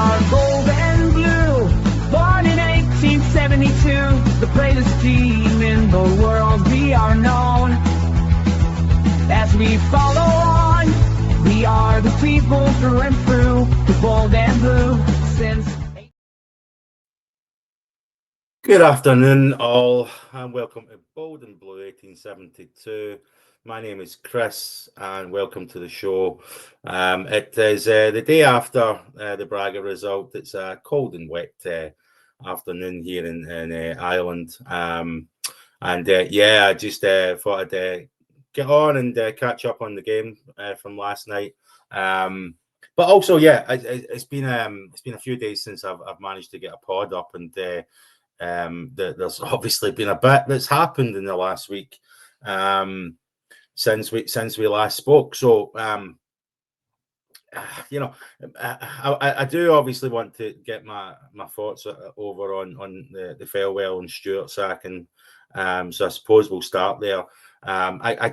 are gold and blue, born in 1872, the greatest team in the world. We are known as we follow on. We are the people through and through, the gold and blue since. Good afternoon, all, and welcome to Bold and Blue 1872. My name is Chris, and welcome to the show. It is the day after the Braga result. It's a cold and wet afternoon here in Ireland. I just thought I'd get on and catch up on the game from last night. But also, it's been a few days since I've managed to get a pod up, and there's obviously been a bit that's happened in the last week since we last spoke. So I do obviously want to get my thoughts over on the Thelwell and Stewart sacking. So I suppose we'll start there. I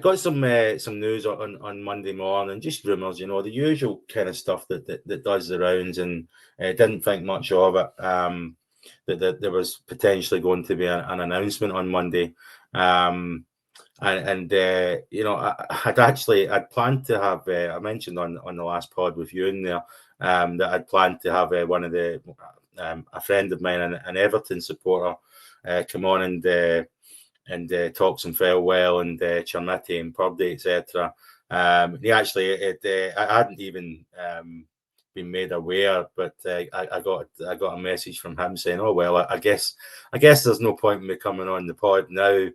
got some news on Monday morning, just rumours, the usual kind of stuff that does the rounds, and didn't think much of it. That there was potentially going to be an announcement on Monday, I'd planned to have. I mentioned on the last pod with you in there that I'd planned to have one of the a friend of mine, an Everton supporter, come on and talk some Thelwell and Chernity and Purdy, etc. I hadn't even been made aware, but I got a message from him saying, "Oh well, I guess there's no point in me coming on the pod now."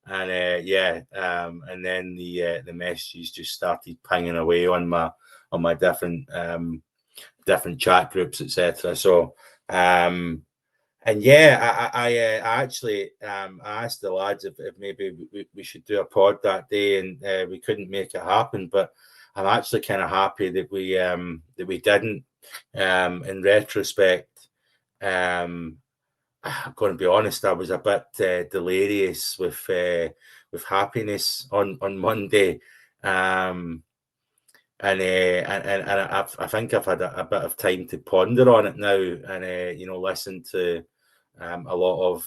And and then the messages just started pinging away on my different chat groups, etc. So I actually asked the lads if maybe we should do a pod that day, and we couldn't make it happen. But I'm actually kind of happy that we didn't. In retrospect, I'm going to be honest, I was a bit delirious with happiness on Monday, and I think I've had a bit of time to ponder on it now, and listen to a lot of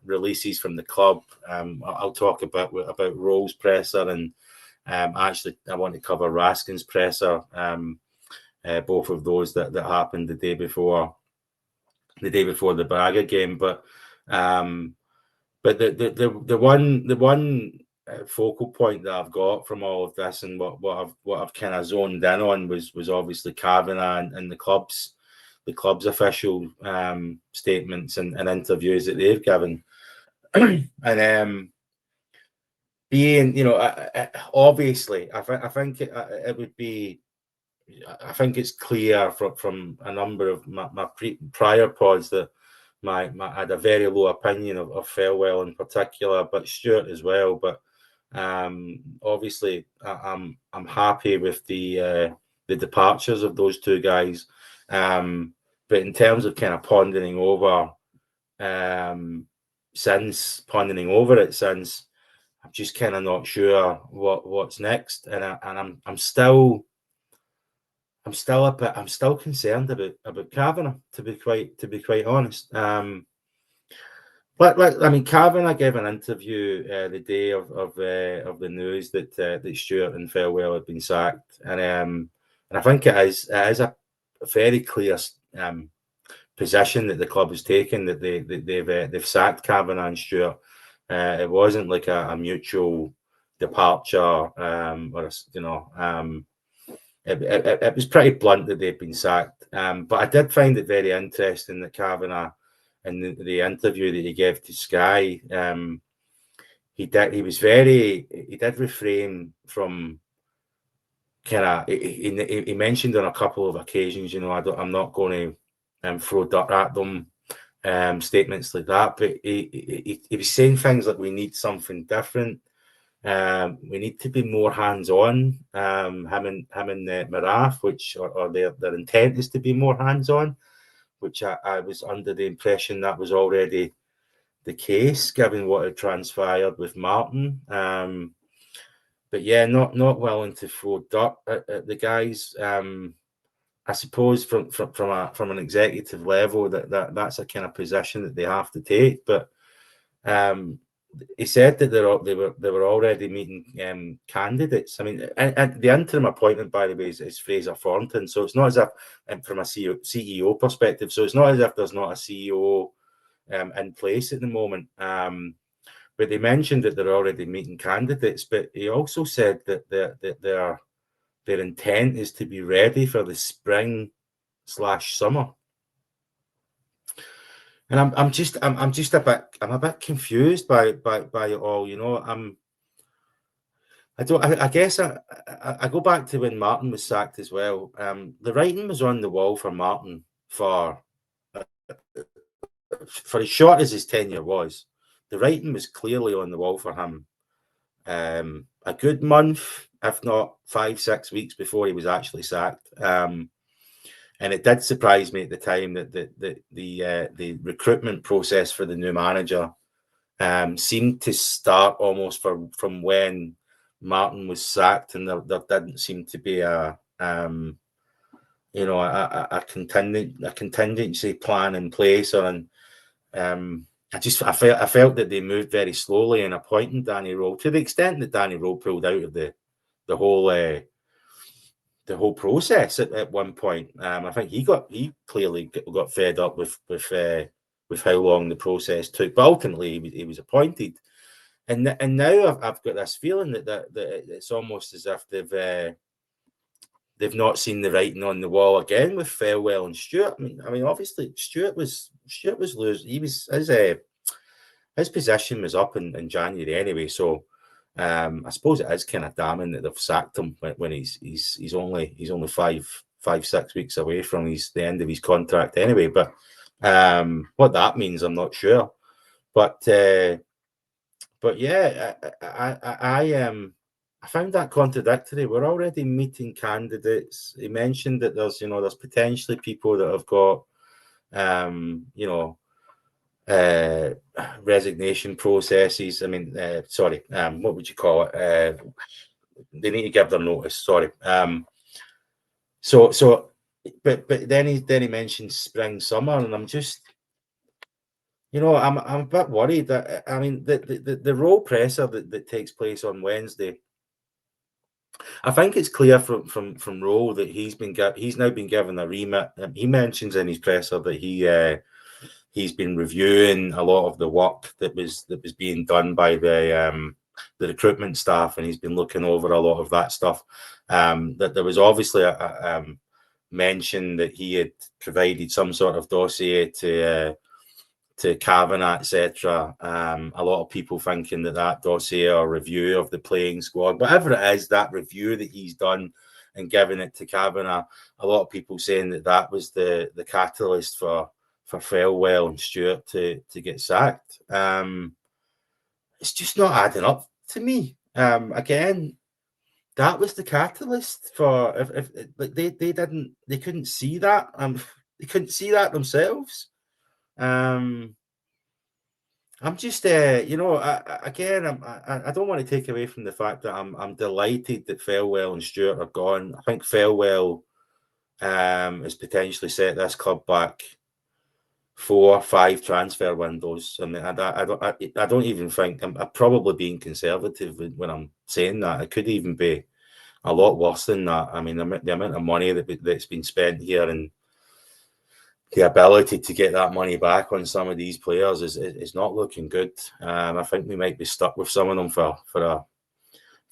releases from the club. I'll talk about Rohl's presser, and actually I want to cover Raskin's presser, both of those that happened the day before the Braga game. But the one focal point that I've got from all of this, and what I've kind of zoned in on was obviously Cavenagh and the club's official statements and interviews that they've given. And being, obviously, I think it would be. I think it's clear from a number of my prior pods that I had a very low opinion of Thelwell in particular, but Stewart as well. But obviously, I'm happy with the departures of those two guys. But in terms of kind of pondering over it since, I'm just kind of not sure what's next, and I'm still concerned about Cavenagh, to be quite honest. Cavenagh gave an interview the day of the news that Stewart and Thelwell had been sacked, and I think it is a very clear position that the club has taken, that they've sacked Cavenagh and Stewart. It wasn't like a mutual departure, It was pretty blunt that they've been sacked. But I did find it very interesting that Cavenagh, in the interview that he gave to Sky, he did refrain from kind of. He mentioned on a couple of occasions, I'm not going to throw dirt at them, statements like that. But he was saying things like, we need something different. We need to be more hands-on. Him and Maraf, or their intent is to be more hands-on, which I was under the impression that was already the case, given what had transpired with Martin. yeah, not willing to throw dirt at the guys. I suppose from an executive level that's a kind of position that they have to take. But he said that they were already meeting candidates. I mean, and the interim appointment, by the way, is Fraser Thornton. So it's not as if, from a CEO perspective, so it's not as if there's not a CEO in place at the moment. But they mentioned that they're already meeting candidates. But he also said that their intent is to be ready for the spring/summer. And I'm just a bit confused by it all. You know, I guess I go back to when Martin was sacked as well. The writing was on the wall for Martin for as short as his tenure was. The writing was clearly on the wall for him. A good month, if not 5-6 weeks before he was actually sacked. And it did surprise me at the time that the recruitment process for the new manager seemed to start almost from when Martin was sacked, and there didn't seem to be a contingency plan in place, or I felt that they moved very slowly in appointing Danny Rohl, to the extent that Danny Rohl pulled out of the whole process at one point. I think he clearly got fed up with how long the process took, but ultimately he was appointed. And now I've got this feeling that it's almost as if they've not seen the writing on the wall again with Thelwell and Stewart. I mean, obviously Stewart was losing. He was his position was up in January anyway. So I suppose it is kind of damning that they've sacked him when he's only 5-6 weeks away from the end of his contract anyway. But what that means, I'm not sure. But yeah, I found that contradictory. We're already meeting candidates. He mentioned that there's potentially people that have got resignation processes. I mean, what would you call it? They need to give their notice. Sorry. But then he mentioned spring, summer, and I'm just, I'm a bit worried that, I mean, the role presser that takes place on Wednesday. I think it's clear from Rohl that he's now been given a remit. He mentions in his presser that he's been reviewing a lot of the work that was being done by the recruitment staff, and he's been looking over a lot of that stuff. That there was obviously a mention that he had provided some sort of dossier to Cavenagh, etc. A lot of people thinking that dossier or review of the playing squad, whatever it is, that review that he's done and giving it to Cavenagh, a lot of people saying that was the catalyst for Thelwell and Stewart to get sacked. It's just not adding up to me. Again, that was the catalyst for if like they couldn't see that. They couldn't see that themselves. I'm just I don't want to take away from the fact that I'm delighted that Thelwell and Stewart are gone. I think Thelwell has potentially set this club back 4 or 5 transfer windows. I mean, I don't even think I'm probably being conservative when I'm saying that. It could even be a lot worse than that. I mean, the amount of money that's been spent here, and the ability to get that money back on some of these players is not looking good. I think we might be stuck with some of them for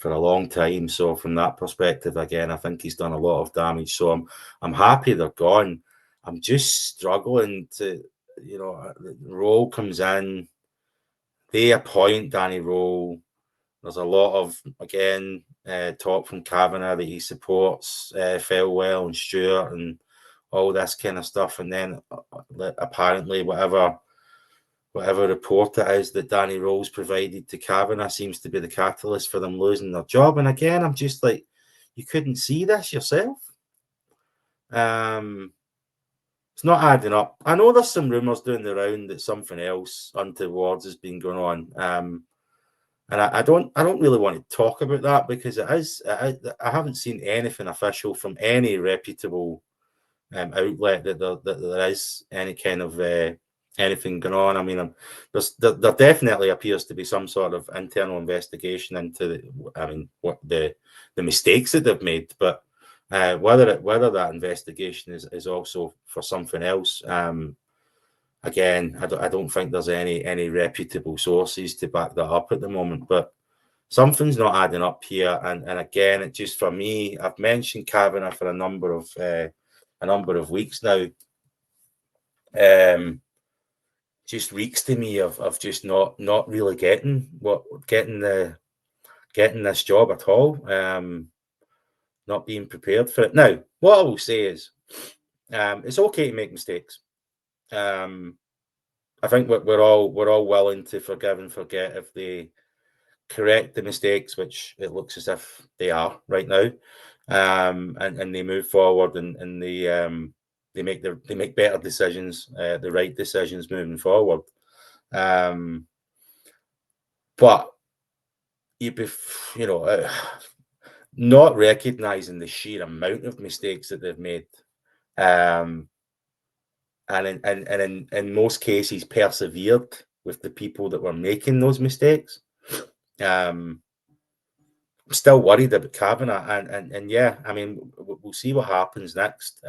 a long time. So from that perspective, again, I think he's done a lot of damage. So I'm happy they're gone. I'm just struggling to, Rohl comes in, they appoint Danny Rohl. There's a lot of, again, talk from Cavenagh that he supports Thelwell and Stewart and all this kind of stuff. And then apparently whatever report it is that Danny Rohl's provided to Cavenagh seems to be the catalyst for them losing their job. And again, I'm just like, you couldn't see this yourself. It's not adding up. I know there's some rumours doing the round that something else untoward has been going on. And I don't really want to talk about that because I haven't seen anything official from any reputable outlet that there is any kind of anything going on. I mean, there definitely appears to be some sort of internal investigation into what the mistakes that they've made, but whether that investigation is also for something else. Again, I don't think there's any reputable sources to back that up at the moment, but something's not adding up here. And again, it just, for me, I've mentioned Cavenagh for a number of weeks now. Just reeks to me of just not really getting this job at all. Not being prepared for it. Now, what I will say is, it's okay to make mistakes. I think we're all willing to forgive and forget if they correct the mistakes, which it looks as if they are right now, and they move forward and they make better decisions, the right decisions moving forward. But not recognizing the sheer amount of mistakes that they've made, and in most cases persevered with the people that were making those mistakes. I'm still worried about Cavenagh, and yeah, I mean, we'll see what happens next.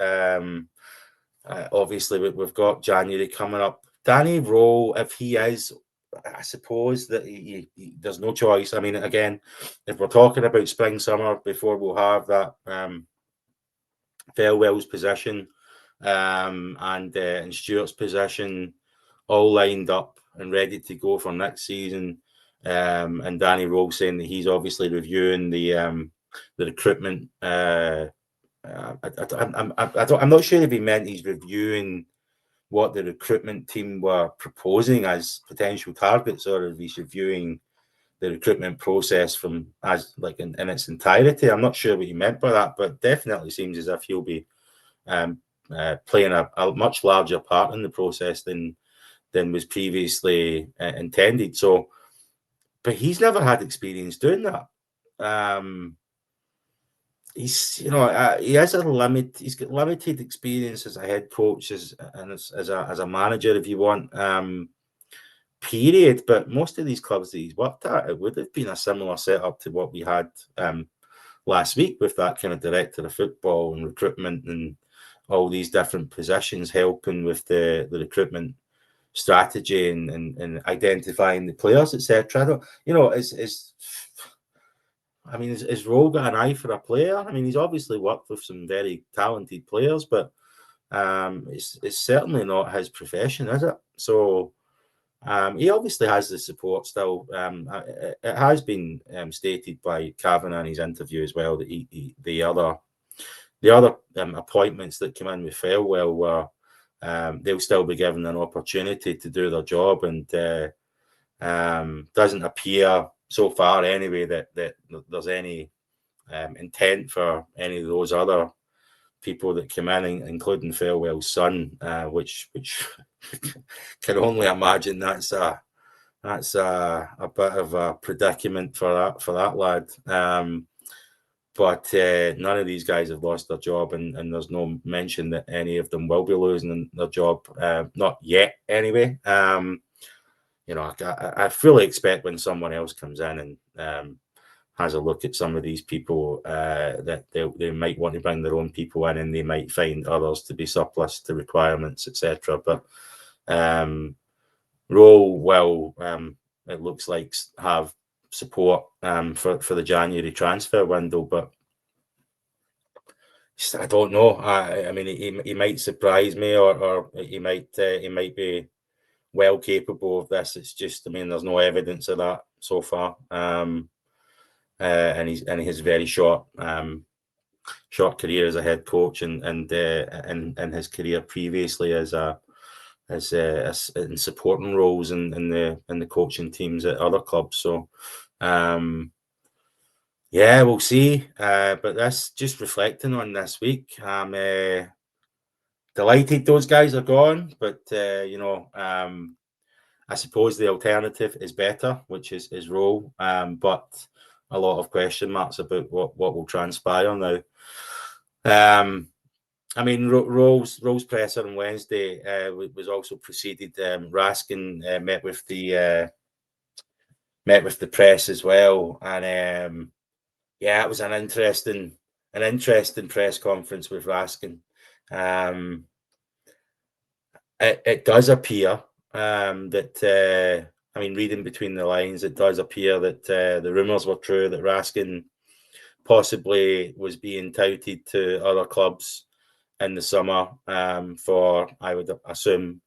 Obviously, we've got January coming up. Danny Rohl, if he is, I suppose that there's no choice. I mean, again, if we're talking about spring, summer, before we'll have that Thelwell's position and Stewart's position all lined up and ready to go for next season. And Danny Rohl saying that he's obviously reviewing the recruitment. I'm not sure if he meant he's reviewing what the recruitment team were proposing as potential targets, or if he's reviewing the recruitment process in its entirety. I'm not sure what he meant by that, but definitely seems as if he'll be playing a much larger part in the process than was previously intended. So, but he's never had experience doing that. He's he has he's got limited experience as a head coach and as a manager, if you want, period. But most of these clubs that he's worked at, it would have been a similar setup to what we had last week, with that kind of director of football and recruitment and all these different positions helping with the recruitment strategy and identifying the players, etc. Has Rohl got an eye for a player? I mean, he's obviously worked with some very talented players, but it's certainly not his profession, is it? So he obviously has the support still. It has been stated by Cavenagh in his interview as well that the other appointments that came in with Thelwell were they'll still be given an opportunity to do their job, and doesn't appear so far anyway that there's any intent for any of those other people that came in, including Thelwell's son, which can only imagine that's a bit of a predicament for that lad. But none of these guys have lost their job, and there's no mention that any of them will be losing their job, not yet anyway. I fully expect when someone else comes in and has a look at some of these people that they might want to bring their own people in, and they might find others to be surplus to requirements, etc. But Rohl will, it looks like, have support for the January transfer window, but I don't know. I mean, he might surprise me, or he might be well capable of this. It's just, I mean, there's no evidence of that so far. And his very short career as a head coach, and his career previously as in supporting roles in the coaching teams at other clubs. So yeah, we'll see. But that's just reflecting on this week. I'm delighted those guys are gone, but I suppose the alternative is better, which is Rohl, but a lot of question marks about what will transpire now. I mean, Rohl's presser on Wednesday was also preceded. Raskin met with the press as well, and yeah, it was an interesting press conference with Raskin. It does appear that I mean, reading between the lines, it does appear that the rumours were true that Raskin possibly was being touted to other clubs in the summer for, I would assume,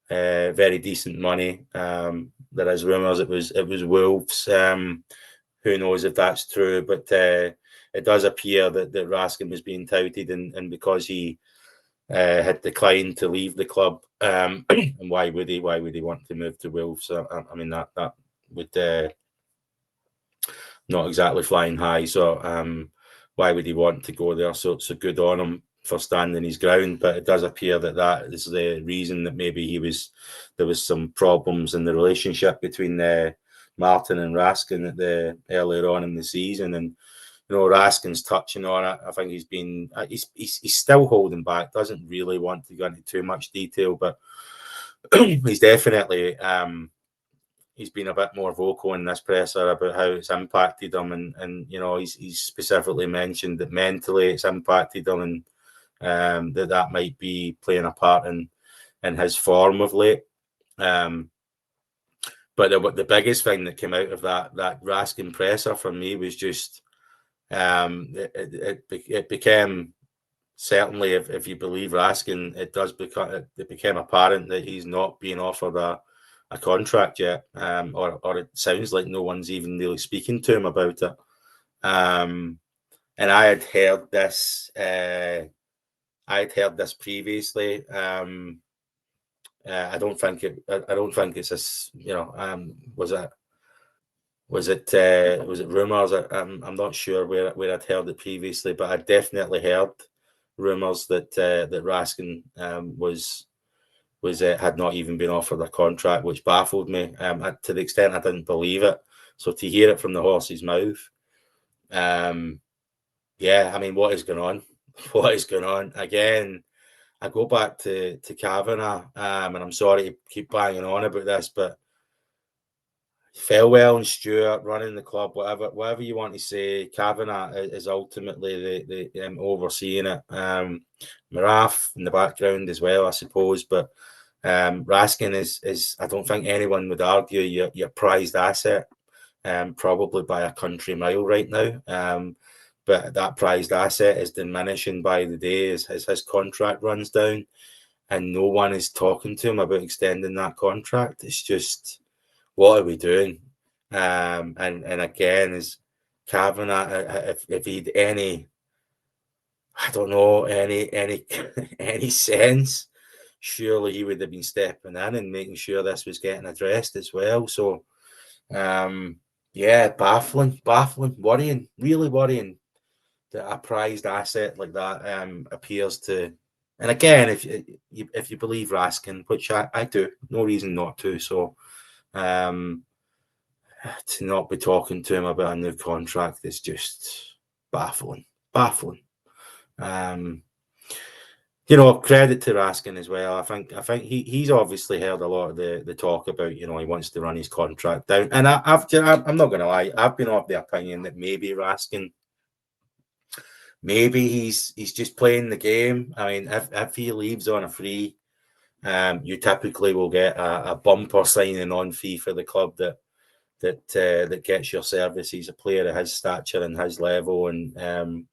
very decent money. There is rumours it was Wolves. Who knows if that's true? But it does appear that Raskin was being touted, and because he had declined to leave the club, and why would he want to move to Wolves? I mean that would not exactly flying high. So why would he want to go there? So good on him for standing his ground. But it does appear that is the reason, that maybe there was some problems in the relationship between Martin and Raskin earlier on in the season. And Raskin's touching on it. I think he's still holding back. Doesn't really want to go into too much detail, but he's definitely he's been a bit more vocal in this presser about how it's impacted him, and he's specifically mentioned that mentally it's impacted him, and that might be playing a part in his form of late. But the biggest thing that came out of that Raskin presser for me was just it became, certainly if you believe Raskin, it became apparent that he's not being offered a contract yet, or it sounds like no one's even really speaking to him about it. And I had heard this. Previously. I don't think it's this. Was it rumours? I'm not sure where I'd heard it previously, but I definitely heard rumours that Raskin had not even been offered a contract, which baffled me to the extent I didn't believe it. So to hear it from the horse's mouth, yeah, I mean, what is going on? What is going on? Again, I go back to Cavenagh, and I'm sorry to keep banging on about this, but Thelwell and Stewart running the club, whatever you want to say, Cavenagh is ultimately the overseeing it. Maraf in the background as well, I suppose, but Raskin is I don't think anyone would argue your prized asset, probably by a country mile right now. But that prized asset is diminishing by the day as his contract runs down, and no one is talking to him about extending that contract. It's just, what are we doing? And again, is Cavenagh, if he'd any, I don't know, any sense, surely he would have been stepping in and making sure this was getting addressed as well. So, yeah, baffling, worrying, really worrying that a prized asset like that appears to. And again, if you believe Raskin, which I do, no reason not to. So, to not be talking to him about a new contract is just baffling. Credit to Raskin as well. I think he's obviously heard a lot of the talk about, he wants to run his contract down. And I'm not going to lie, I've been of the opinion that maybe Raskin, maybe he's just playing the game. I mean, if he leaves on a free, you typically will get a bumper signing on fee for the club that gets your service. He's a player of his stature and his level, and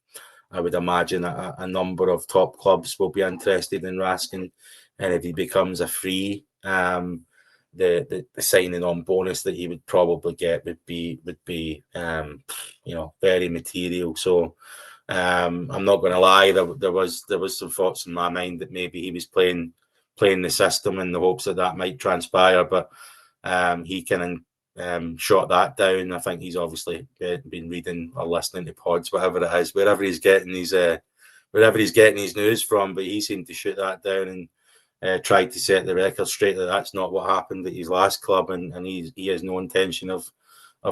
I would imagine a number of top clubs will be interested in Raskin. And if he becomes a free, the signing on bonus that he would probably get would be very material. So I'm not going to lie, there was some thoughts in my mind that maybe he was playing the system in the hopes that might transpire, but he can shot that down. I think he's obviously been reading or listening to pods, whatever it is, wherever he's getting his news from. But he seemed to shoot that down tried to set the record straight that that's not what happened at his last club, and he has no intention of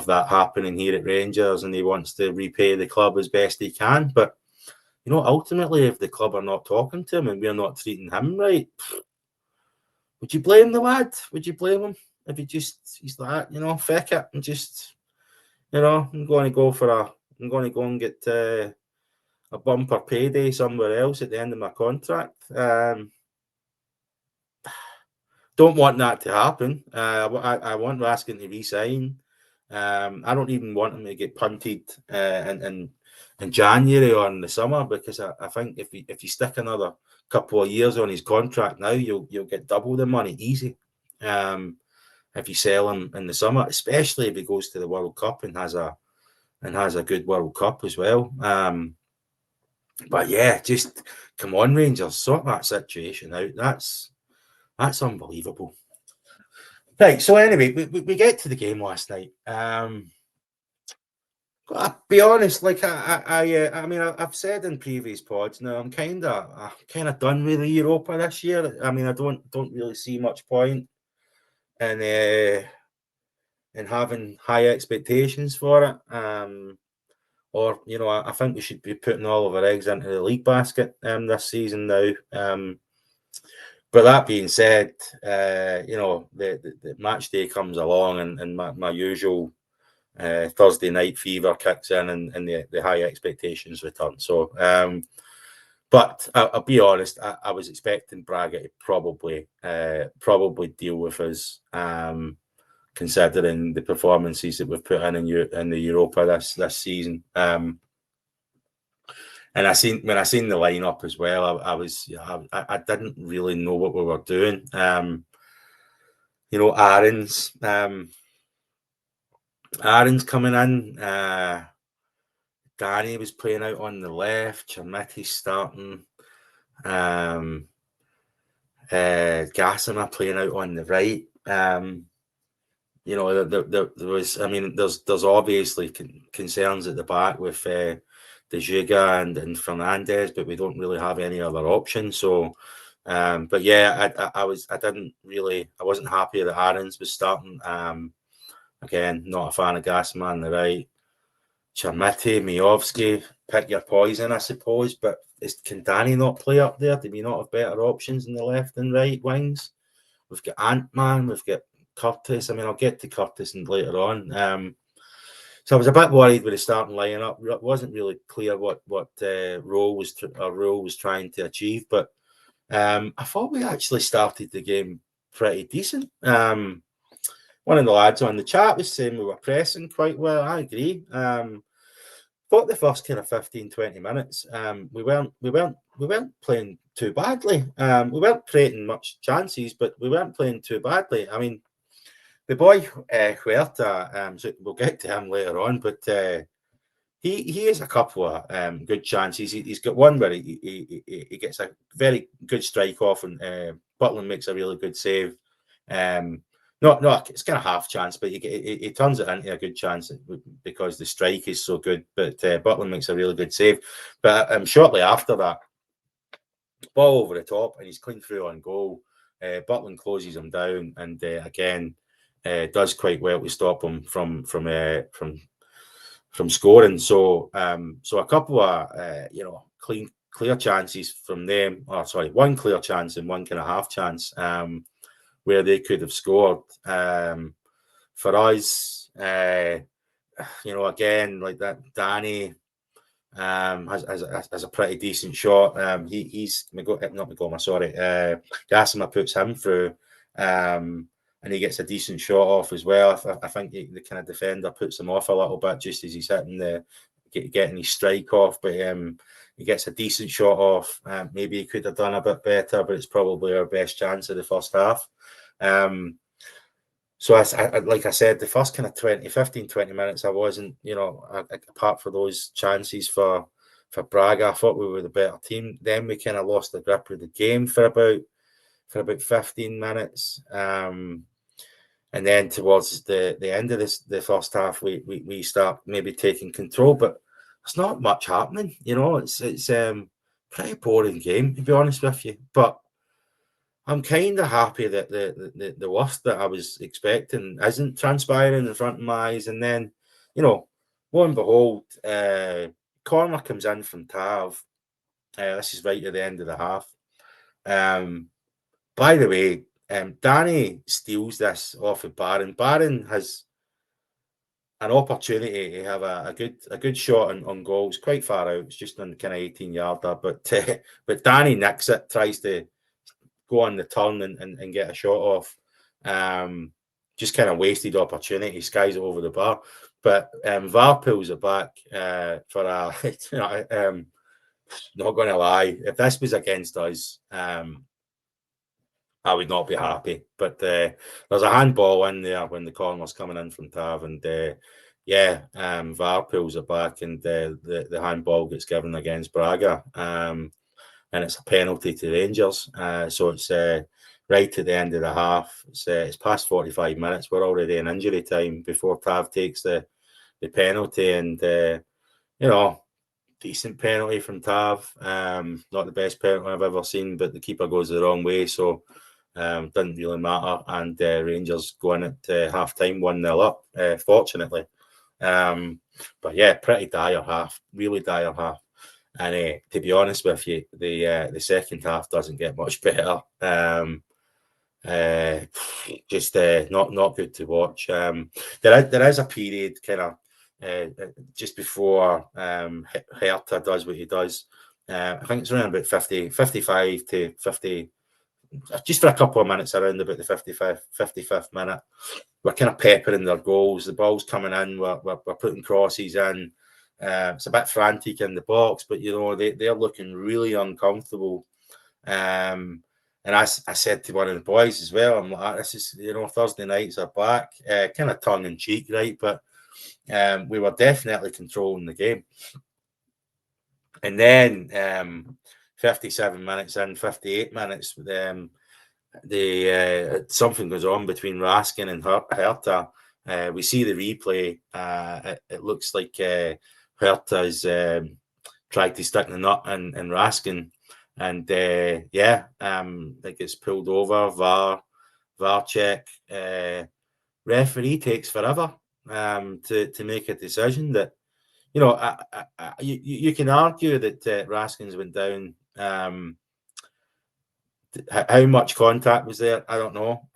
that happening here at Rangers, and he wants to repay the club as best he can. But ultimately, if the club are not talking to him and we're not treating him right, would you blame the lad? Would you blame him if he's like, feck it and just, I'm going to go and get a bumper payday somewhere else at the end of my contract. Don't want that to happen. I want Raskin to resign. I don't even want him to get punted in January or in the summer, because I think if you stick another couple of years on his contract now, you'll get double the money easy. If you sell him in the summer, especially if he goes to the World Cup and has a good World Cup as well. But yeah, just come on, Rangers, sort that situation out. That's unbelievable. Right, so anyway, we get to the game last night. I'll be honest, like I mean, I've said in previous pods now, I'm kind of done with the Europa this year. I mean, I don't really see much point in having high expectations for it. Or I think we should be putting all of our eggs into the league basket this season now. But that being said, the match day comes along, and my usual Thursday night fever kicks in, and the high expectations return. So, but I'll be honest, I was expecting Braga to probably deal with us, considering the performances that we've put in the Europa this season. And when I seen the lineup as well, I didn't really know what we were doing. Aaron's coming in. Danny was playing out on the left. Chermitti's starting. Gassama playing out on the right. There was. I mean, there's obviously concerns at the back with De Giga and Fernandez, but we don't really have any other options. So, but yeah, I wasn't happy that Aaron's was starting. Again, not a fan of Gassama on the right. Chermitti, Miovski, pick your poison, I suppose. But can Danny not play up there? Do we not have better options in the left and right wings? We've got Ant-Man, we've got Curtis. I mean, I'll get to Curtis later on. So I was a bit worried with the starting lineup. It wasn't really clear what Rohl was trying to achieve, but I thought we actually started the game pretty decent. One of the lads on the chat was saying we were pressing quite well. I agree. Thought the first kind of 15-20 minutes, we weren't playing too badly. We weren't creating much chances, but we weren't playing too badly. I mean, the boy Huerta, so we'll get to him later on, but he has a couple of good chances. He's got one where he gets a very good strike off, and Butland makes a really good save. No, it's kind of half chance, but he turns it into a good chance because the strike is so good. But Butland makes a really good save. But shortly after that, ball over the top, and he's clean through on goal. Butland closes him down, and again does quite well to stop him from scoring. So a couple of clear chances from them. Oh, sorry, one clear chance and one kind of half chance. Where they could have scored. For us, again, like that, Danny has a pretty decent shot. Gassama puts him through, and he gets a decent shot off as well. I think the kind of defender puts him off a little bit just as he's hitting getting his strike off, but he gets a decent shot off. Maybe he could have done a bit better, but it's probably our best chance of the first half. So like I said, the first kind of 15-20 minutes, I wasn't, apart from those chances for Braga, I thought we were the better team. Then we kind of lost the grip of the game for about 15 minutes. And then towards the end of the first half, we start maybe taking control, but it's not much happening. It's pretty boring game, to be honest with you. But I'm kind of happy that the worst that I was expecting isn't transpiring in front of my eyes. And then, lo and behold, corner comes in from Tav. This is right at the end of the half. By the way, Danny steals this off of Barron. Barron has an opportunity to have a good shot on goals, quite far out. It's just on kind of 18-yarder, but Danny nicks it, tries to go on the turn and get a shot off. Just kind of wasted opportunity, skies it over the bar. But VAR pulls it back for a. Not going to lie, if this was against us, I would not be happy. But there's a handball in there when the corner's coming in from Tav, and VAR pulls it back, and the handball gets given against Braga, and it's a penalty to Rangers. So it's right at the end of the half. It's past 45 minutes. We're already in injury time before Tav takes the penalty, and decent penalty from Tav. Not the best penalty I've ever seen, but the keeper goes the wrong way, so didn't really matter. And Rangers go in at half time 1-0 up, fortunately. But yeah, pretty dire half, really dire half. And to be honest with you, the second half doesn't get much better. Just not good to watch. There is a period kind of just before Hertha does what he does. I think it's around about 55 to 50, just for a couple of minutes around about the 55th minute. We're kind of peppering their goals. The ball's coming in. We're putting crosses in. It's a bit frantic in the box, but they're looking really uncomfortable. And I said to one of the boys as well, I'm like, this is, Thursday nights are back, kind of tongue in cheek, right? But we were definitely controlling the game. And then 57 minutes in, 58 minutes, something goes on between Raskin and Hertha. We see the replay. It looks like Hertha's tried to stick the nut in Raskin. And it gets pulled over. VAR check. Referee takes forever to make a decision that, you can argue that Raskin's went down. How much contact was there? I don't know.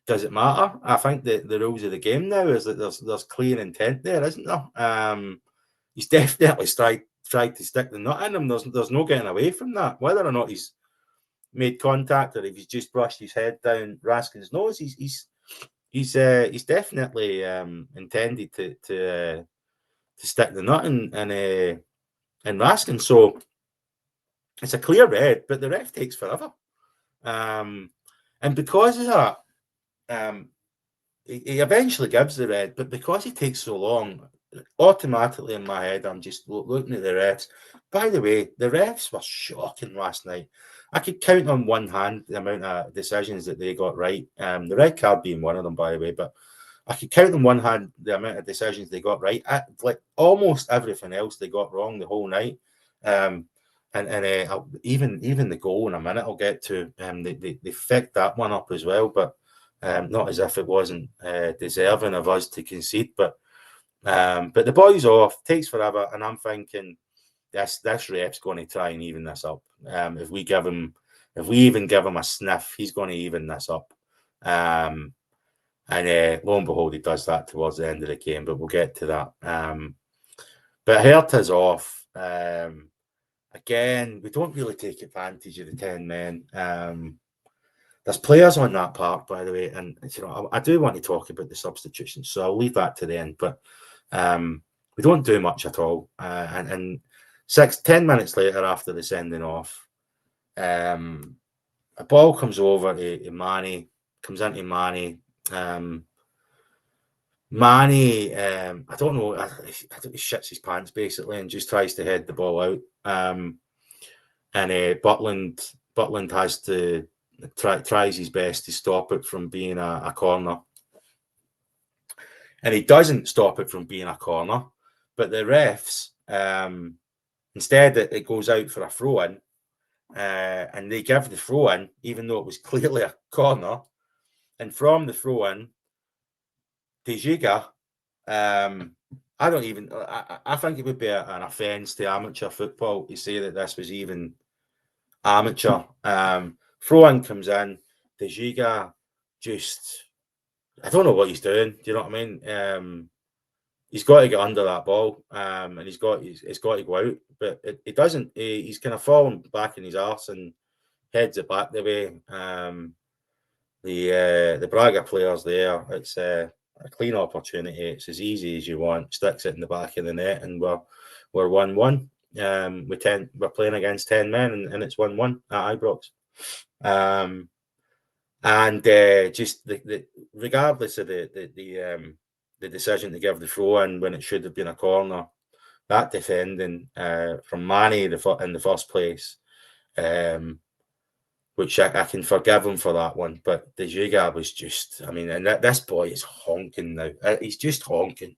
Does it matter? I think the rules of the game now is that there's clear intent there, isn't there? He's definitely tried to stick the nut in him. There's no getting away from that. Whether or not he's made contact or if he's just brushed his head down Raskin's nose, he's definitely intended to stick the nut in Raskin. So it's a clear red, but the ref takes forever. And because of that, he eventually gives the red, but because he takes so long, automatically in my head, I'm just looking at the refs. By the way, the refs were shocking last night. I could count on one hand the amount of decisions that they got right. The red card being one of them, by the way, but I could count on one hand the amount of decisions they got right. Like almost everything else they got wrong the whole night. And even the goal in a minute I'll get to. They picked that one up as well, but not as if it wasn't deserving of us to concede. But the boy's off, takes forever, and I'm thinking this ref's going to try and even this up. If we even give him a sniff, he's going to even this up. And lo and behold, he does that towards the end of the game. But we'll get to that. But Hertha's off. Again, we don't really take advantage of the 10 men. There's players on that part, by the way, and I do want to talk about the substitutions, so I'll leave that to the end. But we don't do much at all. And 10 minutes later, after the sending off, a ball comes over to Manny, comes into Manny. Manny, I don't know, I think he shits his pants basically and just tries to head the ball out. And Butland has to tries his best to stop it from being a corner. And he doesn't stop it from being a corner, but the refs, instead it goes out for a throw-in, and they give the throw in, even though it was clearly a corner. And from the throw in, De Giga, I don't even. I think it would be an offence to amateur football to say that this was even amateur. Throw in comes in, De Giga just. I don't know what he's doing. Do you know what I mean? He's got to get under that ball, and it's got to go out, but it doesn't. He's kind of falling back in his arse and heads it back the way. The Braga players there. It's a clean opportunity. It's as easy as you want. Sticks it in the back of the net, and we're 1-1. We're playing against 10 men, and it's 1-1 at Ibrox. And just the regardless of the decision to give the throw in when it should have been a corner, that defending from Manny in the first place, which I can forgive him for that one, but De Giga was just, I mean, and this boy is honking now. He's just honking.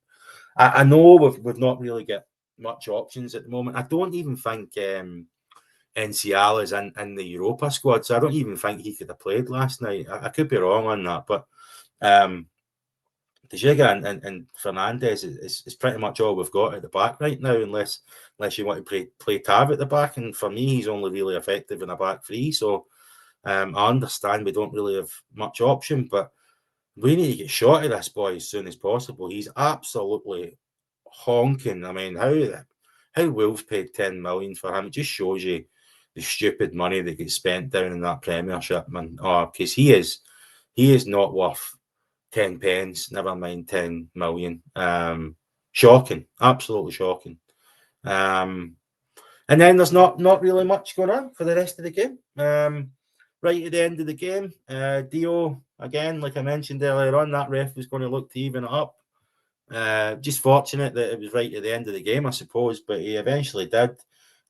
I know we've not really got much options at the moment. I don't even think NCL is in the Europa squad, so I don't even think he could have played last night. I could be wrong on that, but De Giga and Fernandez is pretty much all we've got at the back right now, unless you want to play Tav at the back. And for me, he's only really effective in a back three. So I understand we don't really have much option, but we need to get shot of this boy as soon as possible. He's absolutely honking. I mean, how Wolves paid 10 million for him, it just shows you the stupid money that gets spent down in that Premiership, man. Oh, because he is not worth 10 pence, never mind 10 million. Shocking, absolutely shocking. And then there's not really much going on for the rest of the game. Right at the end of the game, Dio, again, like I mentioned earlier on, that ref was going to look to even it up. Just fortunate that it was right at the end of the game, I suppose, but he eventually did.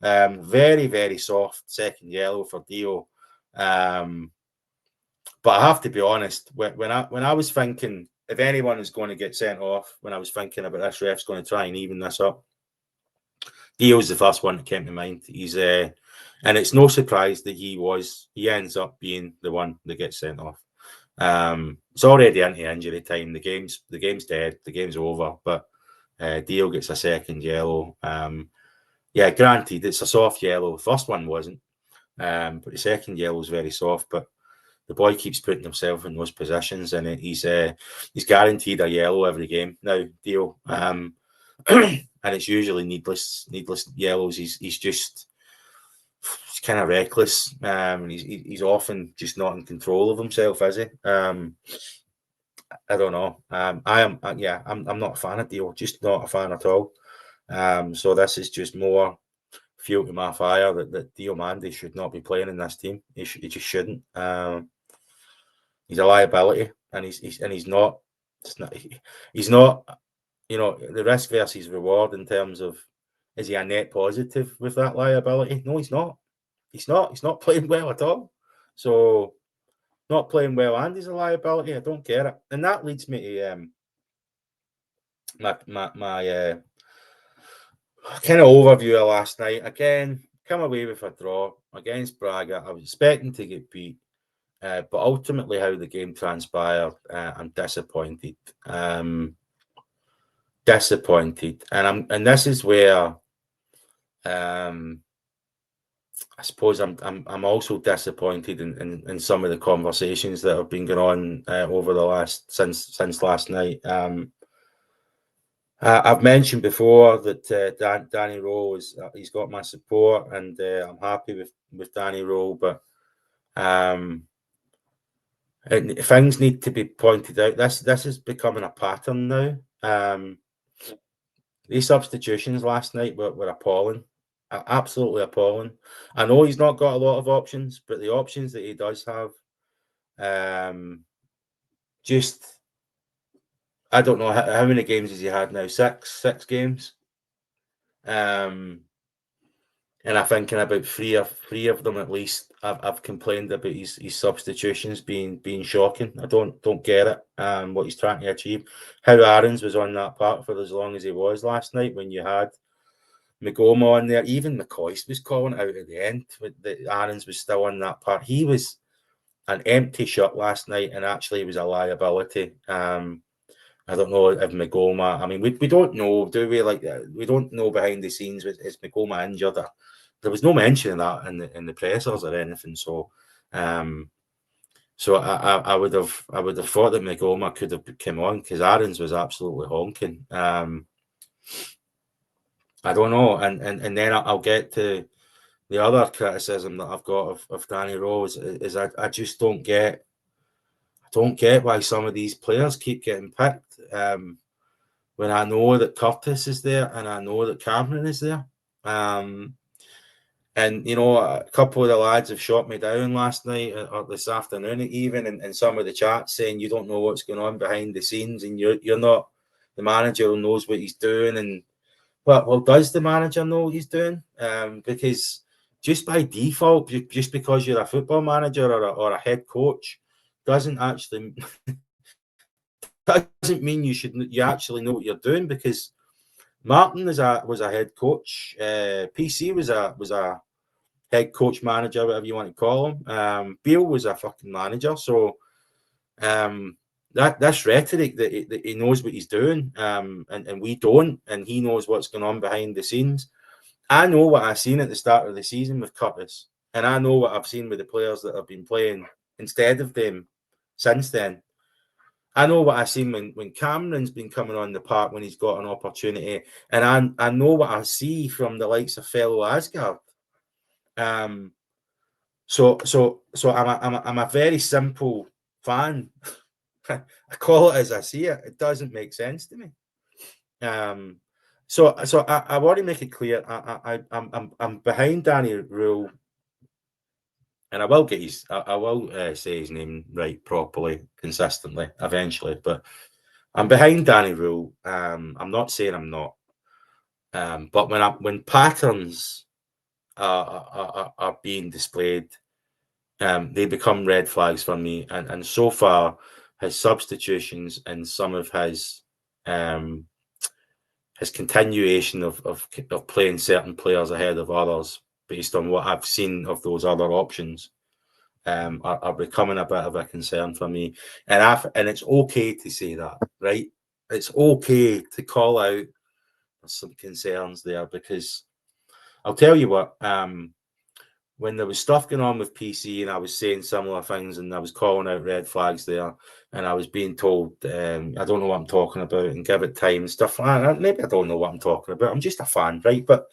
Very, very soft second yellow for Dio. But I have to be honest, when I was thinking if anyone is going to get sent off, when I was thinking about this ref's going to try and even this up, Dio's the first one that came to mind. He's and it's no surprise that he ends up being the one that gets sent off. It's already into injury time. The game's dead. The game's over. But Dio gets a second yellow. Yeah, granted, it's a soft yellow. The first one wasn't, but the second yellow is very soft. But the boy keeps putting himself in those positions, and he's guaranteed a yellow every game now, Dio. And it's usually needless yellows. He's just kind of reckless. He's often just not in control of himself, is he? I don't know. I'm not a fan of Dio. Just not a fan at all. So this is just more fuel to my fire that Dio Mandi should not be playing in this team. He just shouldn't. He's a liability, and he's not. He's not. You know, the risk versus reward in terms of, is he a net positive with that liability? No, he's not. He's not playing well at all. So, not playing well and he's a liability. I don't get it. And that leads me to my kind of overview of last night. Again, come away with a draw against Braga. I was expecting to get beat. But ultimately, how the game transpired, I'm disappointed. Disappointed, and this is where I suppose I'm also disappointed in some of the conversations that have been going on over the since last night. I've mentioned before that Danny Rohl he's got my support, and I'm happy with Danny Rohl, but things need to be pointed out. This is becoming a pattern now. These substitutions last night were appalling, absolutely appalling. I know he's not got a lot of options, but the options that he does have, just I don't know how many games has he had now? Six games. And I think in about three of them at least, I've complained about his substitutions being shocking. I don't get it. What he's trying to achieve. How Aarons was on that part for as long as he was last night, when you had Magoma on there. Even McCoist was calling out at the end. The Aarons was still on that part. He was an empty shot last night, and actually it was a liability. I don't know if Magoma. I mean, we don't know, do we? Like, we don't know behind the scenes. Is Magoma injured? There was no mention of that in the pressers or anything. So, so I would have thought that Magoma could have come on, because Aarons was absolutely honking. I don't know, and then I'll get to the other criticism that I've got of Danny Rose is I just don't get why some of these players keep getting picked. When I know that Curtis is there and I know that Cameron is there. And, you know, a couple of the lads have shot me down last night or this afternoon even in some of the chats, saying you don't know what's going on behind the scenes, and you're not the manager who knows what he's doing. And well, does the manager know what he's doing? Because just by default, just because you're a football manager or a head coach, doesn't actually mean you actually know what you're doing. Because Martin was a head coach, PC was a head coach manager, whatever you want to call him. Beale was a fucking manager. So that's rhetoric that he knows what he's doing, and we don't, and he knows what's going on behind the scenes. I know what I've seen at the start of the season with Curtis, and I know what I've seen with the players that have been playing instead of them since then. I know what I've seen when Cameron's been coming on the park when he's got an opportunity, and I know what I see from the likes of Thelwell Asgard. So I'm a very simple fan. I call it as I see it. It doesn't make sense to me. So I want to make it clear. I'm behind Danny Rohl, and I will get I will say his name right properly, consistently, eventually. But I'm behind Danny Rohl. I'm not saying I'm not. But when patterns are being displayed, they become red flags for me. And so far, his substitutions and some of his continuation of playing certain players ahead of others, based on what I've seen of those other options, are becoming a bit of a concern for me. And it's okay to say that, right? It's okay to call out some concerns there, because I'll tell you what, when there was stuff going on with PC and I was saying similar things and I was calling out red flags there, and I was being told, I don't know what I'm talking about and give it time and stuff like that. Maybe I don't know what I'm talking about. I'm just a fan, right? But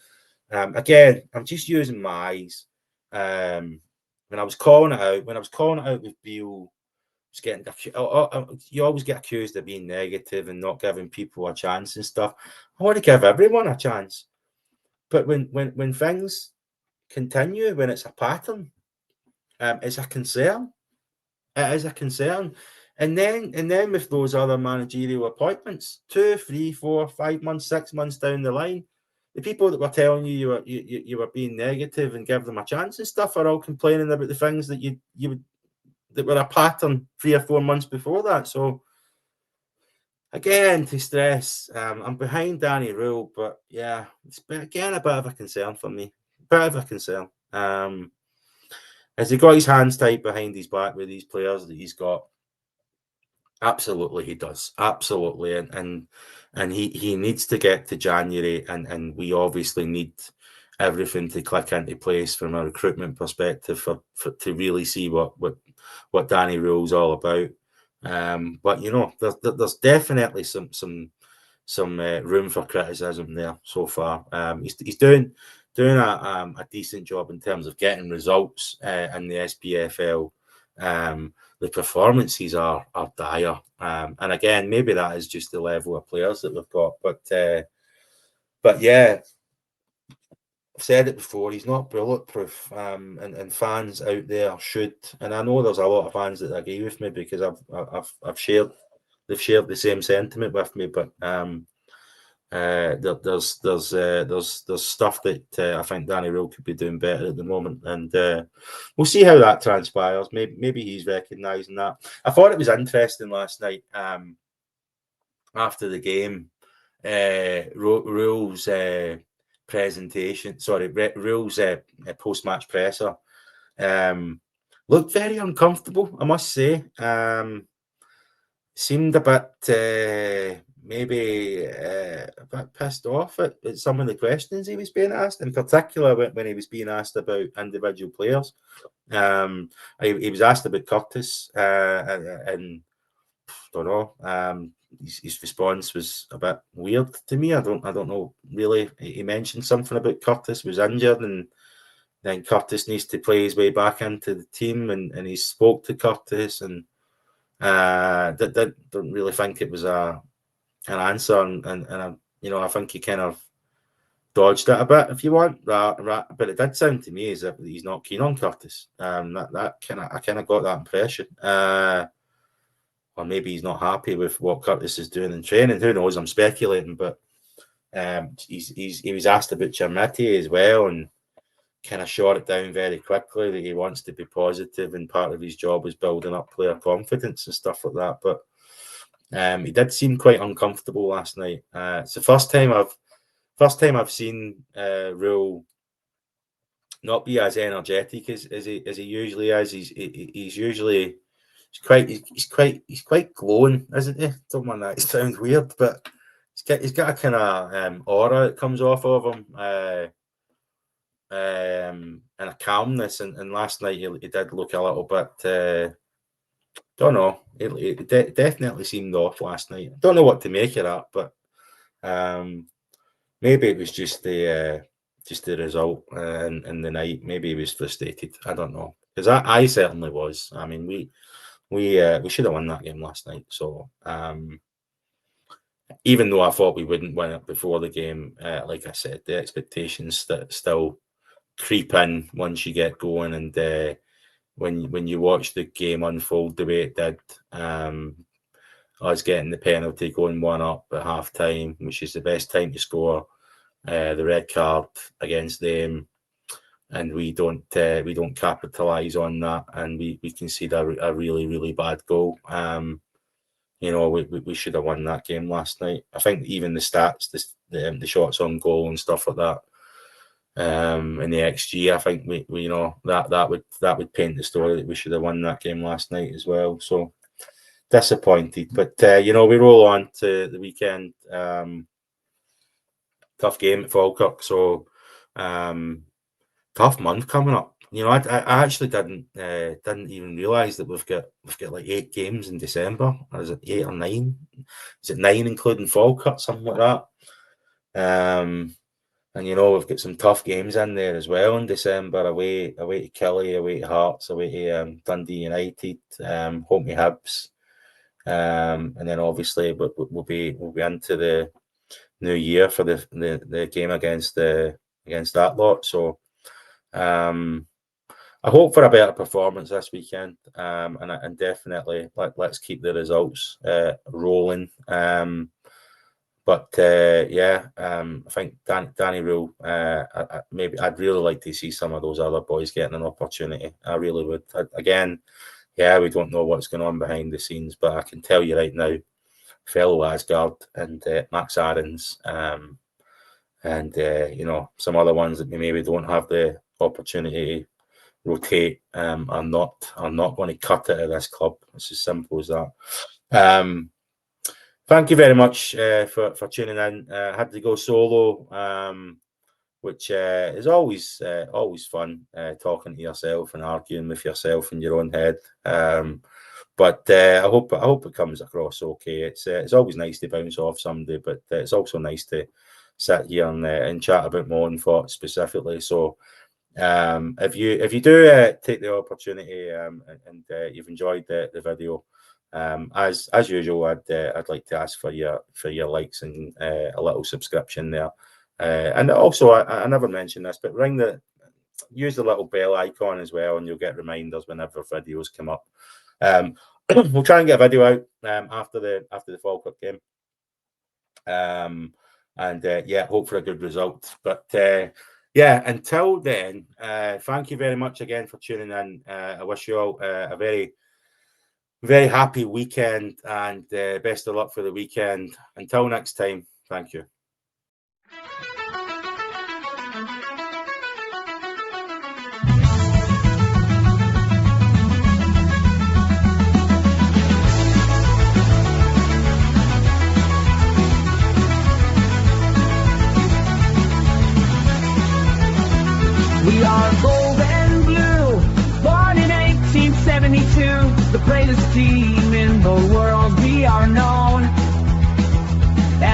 again, I'm just using my eyes. When I was calling it out with Beale, was getting you always get accused of being negative and not giving people a chance and stuff. I want to give everyone a chance. But when things continue, when it's a pattern, it's a concern. It is a concern. And then with those other managerial appointments, 2, 3, 4, 5 months, 6 months down the line, the people that were telling you you were being negative and give them a chance and stuff are all complaining about the things that you would, that were a pattern 3 or 4 months before that. So again, to stress, I'm behind Danny Rohl, but yeah, it's again a bit of a concern for me. Bit of a concern. Has he got his hands tied behind his back with these players that he's got? Absolutely, he does. Absolutely, and he needs to get to January, and we obviously need everything to click into place from a recruitment perspective for to really see what Danny Rohl's all about. But you know, there's definitely some room for criticism there so far. He's doing a decent job in terms of getting results in the SPFL. The performances are dire, and again, maybe that is just the level of players that we've got. But yeah, I've said it before. He's not bulletproof, and fans out there should. And I know there's a lot of fans that agree with me, because I've shared they've shared the same sentiment with me. But there's stuff that I think Danny Rohl could be doing better at the moment, and we'll see how that transpires. Maybe he's recognising that. I thought it was interesting last night, after the game, Rohl's presentation. Sorry, Rohl's post-match presser looked very uncomfortable, I must say. Seemed a bit maybe a bit pissed off at some of the questions he was being asked, in particular when he was being asked about individual players. He was asked about Curtis, and don't know. His response was a bit weird to me. I don't know really. He mentioned something about Curtis was injured, and then Curtis needs to play his way back into the team, and he spoke to Curtis, and don't really think it was an answer, and I think he kind of dodged it a bit, if you want. But it did sound to me as if he's not keen on Curtis. I kind of got that impression. Or maybe he's not happy with what Curtis is doing in training. Who knows? I'm speculating, but he was asked about Chermiti as well, and kind of shot it down very quickly that he wants to be positive, and part of his job is building up player confidence and stuff like that. But he did seem quite uncomfortable last night. It's the first time I've seen Rohl not be as energetic as he usually is. He's usually he's quite glowing, isn't he? Someone that sounds weird, but he's got a kind of aura that comes off of him, and a calmness. And last night he did look a little bit. Don't know. It definitely seemed off last night. Don't know what to make of that, but maybe it was just the result in the night. Maybe he was frustrated. I don't know, because I certainly was. I mean, we should have won that game last night. So even though I thought we wouldn't win it before the game, like I said, the expectations that still creep in once you get going, and when you watch the game unfold the way it did, us getting the penalty, going 1-up at half time, which is the best time to score, the red card against them, and we don't capitalise on that, and we concede a really, really bad goal. We should have won that game last night. I think even the stats, the shots on goal and stuff like that, in the XG, I think we that would paint the story that we should have won that game last night as well. So disappointed, but we roll on to the weekend. Tough game at Falkirk, so tough month coming up. I actually didn't even realise that we've got like 8 games in December. Or is it 8 or 9? Is it 9 including Falkirk, something like that? And we've got some tough games in there as well in December. Away to Kelly, away to Hearts, away to Dundee United, home to Hibs, and then obviously we'll be into the new year for the game against that lot. So I hope for a better performance this weekend, and definitely let's keep the results rolling. But I think Danny Rohl, maybe I'd really like to see some of those other boys getting an opportunity. I really would. We don't know what's going on behind the scenes, but I can tell you right now, fellow Asgard and Max Aarons, and some other ones that maybe don't have the opportunity to rotate, are not going to cut it at this club. It's as simple as that. Thank you very much for tuning in. Had to go solo, which is always fun, talking to yourself and arguing with yourself in your own head. But I hope it comes across okay. It's always nice to bounce off somebody, but it's also nice to sit here and chat about my own thoughts specifically. So if you do take the opportunity, and you've enjoyed the video, as usual, I'd like to ask for your likes and a little subscription there. And also, I never mentioned this, but use the little bell icon as well, and you'll get reminders whenever videos come up. We'll try and get a video out after the Falkirk game, and hope for a good result. But until then, thank you very much again for tuning in. I wish you all a very, very happy weekend, and best of luck for the weekend. Until next time, thank you. are gold and blue, born in 1872, the greatest team in the world. We are known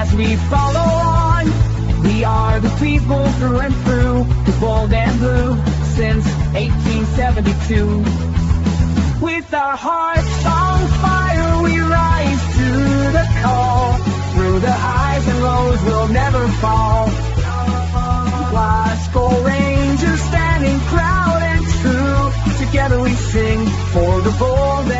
as we follow on. We are the people through and through, the gold and blue, since 1872. With our hearts on fire, we rise to the call. Through the highs and lows, we'll never fall. Glasgow Rangers standing proud and true. Together we sing for the gold